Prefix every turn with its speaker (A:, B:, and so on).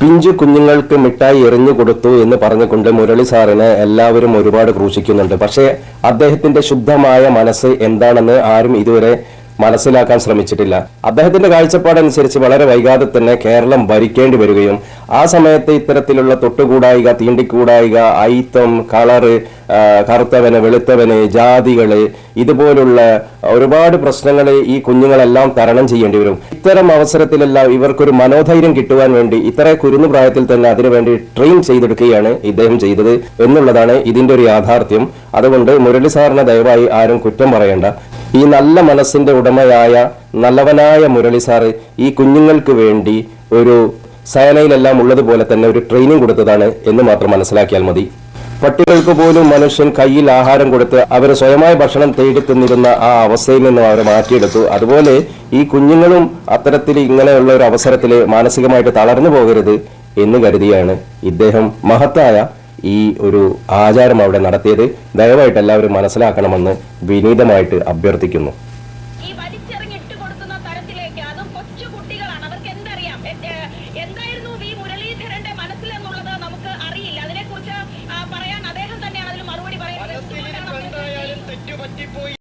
A: പിഞ്ചു കുഞ്ഞുങ്ങൾക്ക് മിഠായി എറിഞ്ഞു കൊടുത്തു എന്ന് പറഞ്ഞുകൊണ്ട് മുരളി സാറിനെ എല്ലാവരും ഒരുപാട് ക്രൂശിക്കുന്നുണ്ട്. പക്ഷേ അദ്ദേഹത്തിന്റെ ശുദ്ധമായ മനസ്സ് എന്താണെന്ന് ആരും ഇതുവരെ മനസ്സിലാക്കാൻ ശ്രമിച്ചിട്ടില്ല. അദ്ദേഹത്തിന്റെ കാഴ്ചപ്പാടനുസരിച്ച് വളരെ വൈകാതെ തന്നെ കേരളം ഭരിക്കേണ്ടി വരികയും ആ സമയത്ത് ഇത്തരത്തിലുള്ള തൊട്ടുകൂടായിക, തീണ്ടിക്കൂടായിക, അയിത്തം, കളറ്, കറുത്തവന്, വെളുത്തവന്, ജാതികള്, ഇതുപോലുള്ള ഒരുപാട് പ്രശ്നങ്ങൾ ഈ കുഞ്ഞുങ്ങളെല്ലാം തരണം ചെയ്യേണ്ടി വരും. ഇത്തരം അവസരത്തിലെല്ലാം ഇവർക്കൊരു മനോധൈര്യം കിട്ടുവാൻ വേണ്ടി ഇത്ര കുരുന്നു പ്രായത്തിൽ തന്നെ അതിനുവേണ്ടി ട്രെയിൻ ചെയ്തെടുക്കുകയാണ് ഇദ്ദേഹം ചെയ്തത് എന്നുള്ളതാണ് ഇതിന്റെ ഒരു യാഥാർത്ഥ്യം. അതുകൊണ്ട് മുരളി സാറിനെ ദയവായി ആരും കുറ്റം പറയേണ്ട. ഈ നല്ല മനസ്സിന്റെ ഉടമയായ നല്ലവനായ മുരളി സാറ് ഈ കുഞ്ഞുങ്ങൾക്ക് വേണ്ടി ഒരു സയനയിലെല്ലാം ഉള്ളതുപോലെ തന്നെ ഒരു ട്രെയിനിങ് കൊടുത്തതാണ് എന്ന് മാത്രം മനസ്സിലാക്കിയാൽ മതി. പട്ടികൾക്ക് പോലും മനുഷ്യൻ കയ്യിൽ ആഹാരം കൊടുത്ത് അവർ സ്വയമായ ഭക്ഷണം തേടി തിന്നിരുന്ന ആ അവസ്ഥയിൽ നിന്നും അവരെ മാറ്റിയെടുത്തു. അതുപോലെ ഈ കുഞ്ഞുങ്ങളും അത്തരത്തിൽ ഇങ്ങനെയുള്ള ഒരു അവസരത്തിൽ മാനസികമായിട്ട് തളർന്നു പോകരുത് എന്ന് കരുതിയാണ് ഇദ്ദേഹം മഹത്തായ ഈ ഒരു ആചാരം അവിടെ നടത്തിയത്. ദയവായിട്ട് എല്ലാവരും മനസ്സിലാക്കണമെന്ന് വിനീതമായിട്ട് അഭ്യർത്ഥിക്കുന്നു.
B: ഈ